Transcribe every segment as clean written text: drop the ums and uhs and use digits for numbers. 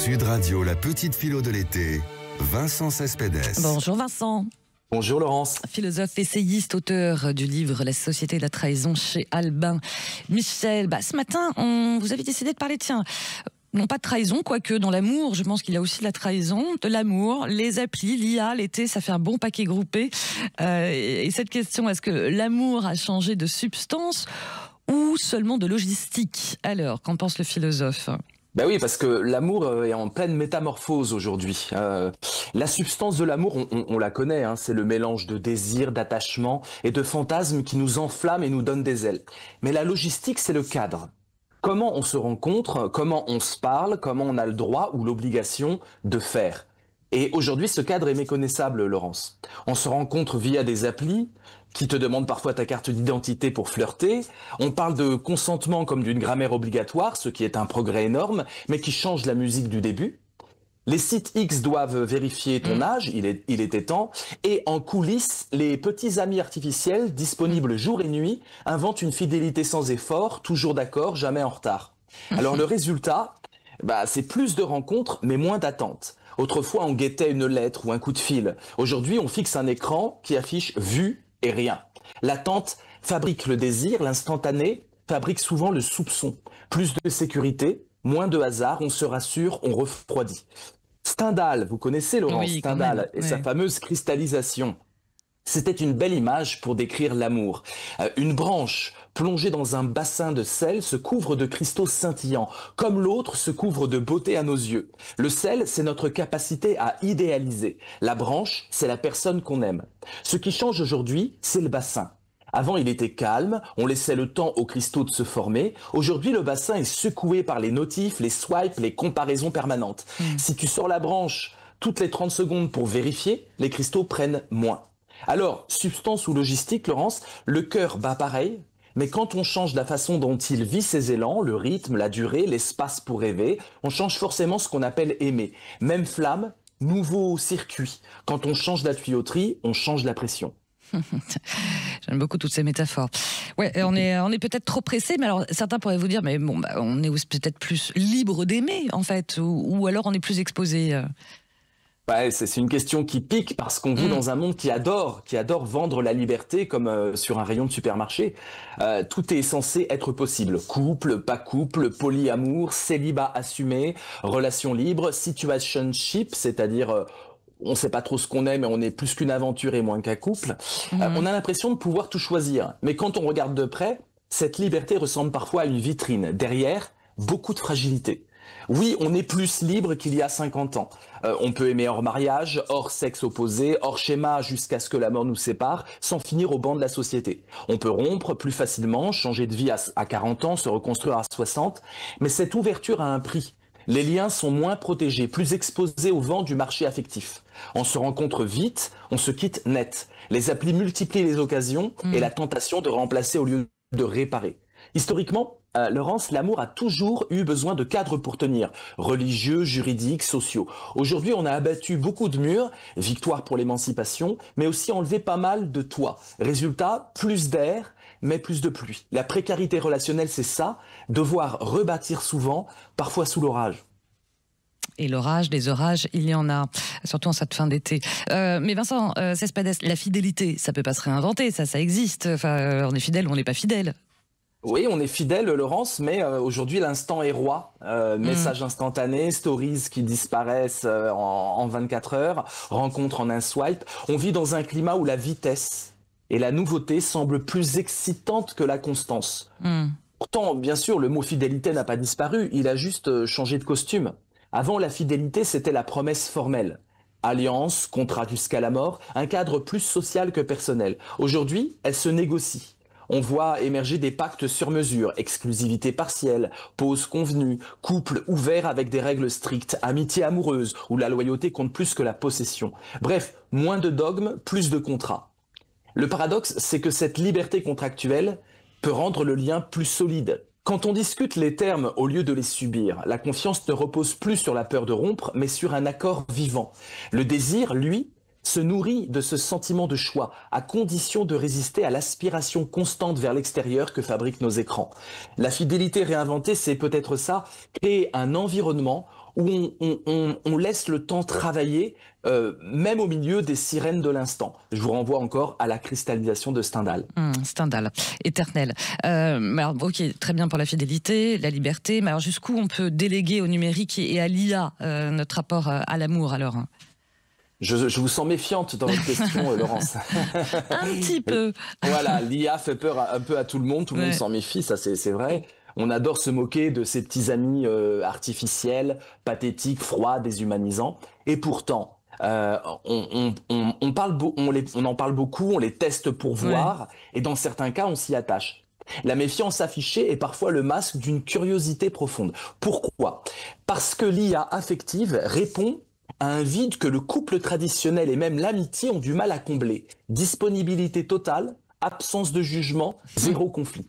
Sud Radio, la petite philo de l'été, Vincent Cespedes. Bonjour Vincent. Bonjour Laurence. Philosophe, essayiste, auteur du livre La société de la trahison chez Albin Michel. Ce matin, vous avez décidé de parler, non pas de trahison, quoique dans l'amour, je pense qu'il y a aussi de la trahison, de l'amour, les applis, l'IA, l'été, ça fait un bon paquet groupé. Et cette question, est-ce que l'amour a changé de substance ou seulement de logistique? Alors, qu'en pense le philosophe ? Ben oui, parce que l'amour est en pleine métamorphose aujourd'hui. La substance de l'amour, on la connaît, c'est le mélange de désir, d'attachement et de fantasmes qui nous enflamme et nous donne des ailes. Mais la logistique, c'est le cadre. Comment on se rencontre, comment on se parle, comment on a le droit ou l'obligation de faire. Et aujourd'hui, ce cadre est méconnaissable, Laurence. On se rencontre via des applis qui te demandent parfois ta carte d'identité pour flirter. On parle de consentement comme d'une grammaire obligatoire, ce qui est un progrès énorme, mais qui change la musique du début. Les sites X doivent vérifier ton âge, il était temps. Et en coulisses, les petits amis artificiels, disponibles jour et nuit, inventent une fidélité sans effort, toujours d'accord, jamais en retard. Alors le résultat, c'est plus de rencontres, mais moins d'attentes. Autrefois, on guettait une lettre ou un coup de fil. Aujourd'hui, on fixe un écran qui affiche « vu » et rien. L'attente fabrique le désir, l'instantané fabrique souvent le soupçon. Plus de sécurité, moins de hasard, on se rassure, on refroidit. Stendhal, vous connaissez Laurence Stendhal et sa fameuse cristallisation. C'était une belle image pour décrire l'amour. Une branche plongée dans un bassin de sel se couvre de cristaux scintillants, comme l'autre se couvre de beauté à nos yeux. Le sel, c'est notre capacité à idéaliser. La branche, c'est la personne qu'on aime. Ce qui change aujourd'hui, c'est le bassin. Avant, il était calme, on laissait le temps aux cristaux de se former. Aujourd'hui, le bassin est secoué par les notifs, les swipes, les comparaisons permanentes. Si tu sors la branche toutes les 30 secondes pour vérifier, les cristaux prennent moins. Alors, substance ou logistique, Laurence, le cœur bat pareil, mais quand on change la façon dont il vit ses élans, le rythme, la durée, l'espace pour rêver, on change forcément ce qu'on appelle aimer. Même flamme, nouveau circuit. Quand on change la tuyauterie, on change la pression. J'aime beaucoup toutes ces métaphores. Ouais, on est peut-être trop pressé, mais alors certains pourraient vous dire, mais on est peut-être plus libre d'aimer en fait, ou alors on est plus exposé. C'est une question qui pique parce qu'on vit dans un monde qui adore vendre la liberté comme sur un rayon de supermarché. Tout est censé être possible. Couple, pas couple, polyamour, célibat assumé, relation libre, situationship, c'est-à-dire on ne sait pas trop ce qu'on aime, mais on est plus qu'une aventure et moins qu'un couple. On a l'impression de pouvoir tout choisir. Mais quand on regarde de près, cette liberté ressemble parfois à une vitrine. Derrière, beaucoup de fragilité. Oui, on est plus libre qu'il y a 50 ans. On peut aimer hors mariage, hors sexe opposé, hors schéma jusqu'à ce que la mort nous sépare, sans finir au banc de la société. On peut rompre plus facilement, changer de vie à 40 ans, se reconstruire à 60, mais cette ouverture a un prix. Les liens sont moins protégés, plus exposés au vent du marché affectif. On se rencontre vite, on se quitte net. Les applis multiplient les occasions et la tentation de remplacer au lieu de réparer. Historiquement, Laurence, l'amour a toujours eu besoin de cadres pour tenir, religieux, juridiques, sociaux. Aujourd'hui, on a abattu beaucoup de murs, victoire pour l'émancipation, mais aussi enlevé pas mal de toits. Résultat, plus d'air, mais plus de pluie. La précarité relationnelle, c'est ça, devoir rebâtir souvent, parfois sous l'orage. Et l'orage, des orages, il y en a, surtout en cette fin d'été. Mais Vincent Cespedes, la fidélité, ça peut pas se réinventer, ça existe. Enfin, on est fidèle ou on n'est pas fidèle. Oui, on est fidèle, Laurence, mais aujourd'hui, l'instant est roi. Messages instantanés, stories qui disparaissent en 24 heures, rencontres en un swipe. On vit dans un climat où la vitesse et la nouveauté semblent plus excitantes que la constance. Pourtant, bien sûr, le mot fidélité n'a pas disparu, il a juste changé de costume. Avant, la fidélité, c'était la promesse formelle. Alliance, contrat jusqu'à la mort, un cadre plus social que personnel. Aujourd'hui, elle se négocie. On voit émerger des pactes sur mesure, exclusivité partielle, pause convenue, couple ouvert avec des règles strictes, amitié amoureuse, où la loyauté compte plus que la possession. Bref, moins de dogmes, plus de contrats. Le paradoxe, c'est que cette liberté contractuelle peut rendre le lien plus solide. Quand on discute les termes au lieu de les subir, la confiance ne repose plus sur la peur de rompre, mais sur un accord vivant. Le désir, lui, se nourrit de ce sentiment de choix, à condition de résister à l'aspiration constante vers l'extérieur que fabriquent nos écrans. La fidélité réinventée, c'est peut-être ça, créer un environnement où on laisse le temps travailler, même au milieu des sirènes de l'instant. Je vous renvoie encore à la cristallisation de Stendhal. Stendhal, éternel. Alors, ok, très bien pour la fidélité, la liberté, mais alors jusqu'où on peut déléguer au numérique et à l'IA notre rapport à l'amour alors? Je vous sens méfiante dans votre question, Laurence. Un petit peu. Voilà, l'IA fait peur un peu à tout le monde Ouais. s'en méfie, ça c'est vrai. On adore se moquer de ces petits amis artificiels, pathétiques, froids, déshumanisants. Et pourtant, on en parle beaucoup, on les teste pour voir, et dans certains cas, on s'y attache. La méfiance affichée est parfois le masque d'une curiosité profonde. Pourquoi? Parce que l'IA affective répond à un vide que le couple traditionnel et même l'amitié ont du mal à combler. Disponibilité totale, absence de jugement, zéro conflit.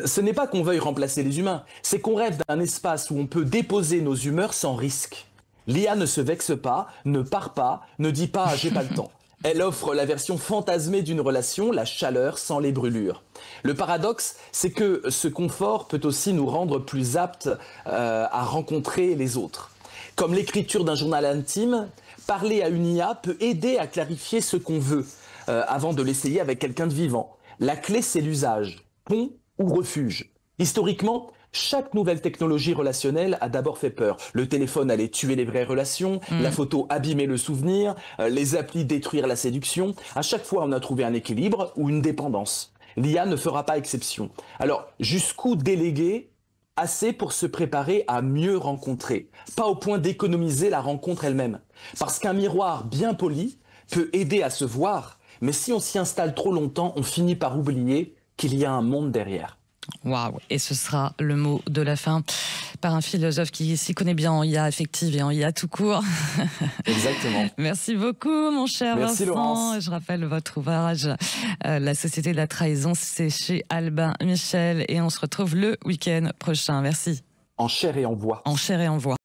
Ce n'est pas qu'on veuille remplacer les humains, c'est qu'on rêve d'un espace où on peut déposer nos humeurs sans risque. L'IA ne se vexe pas, ne part pas, ne dit pas « j'ai pas le temps ». Elle offre la version fantasmée d'une relation, la chaleur sans les brûlures. Le paradoxe, c'est que ce confort peut aussi nous rendre plus aptes à rencontrer les autres. Comme l'écriture d'un journal intime, parler à une IA peut aider à clarifier ce qu'on veut avant de l'essayer avec quelqu'un de vivant. La clé, c'est l'usage, pont ou refuge. Historiquement, chaque nouvelle technologie relationnelle a d'abord fait peur. Le téléphone allait tuer les vraies relations, la photo abîmer le souvenir, les applis détruire la séduction. À chaque fois, on a trouvé un équilibre ou une dépendance. L'IA ne fera pas exception. Alors, jusqu'où déléguer? Assez pour se préparer à mieux rencontrer, pas au point d'économiser la rencontre elle-même. Parce qu'un miroir bien poli peut aider à se voir, mais si on s'y installe trop longtemps, on finit par oublier qu'il y a un monde derrière. Waouh! Et ce sera le mot de la fin par un philosophe qui s'y connaît bien en IA affective et en IA tout court. Exactement. Merci beaucoup, mon cher Merci, Vincent. Laurence. Je rappelle votre ouvrage, La Société de la Trahison, c'est chez Albin Michel. Et on se retrouve le week-end prochain. Merci. En chair et en voix. En chair et en voix.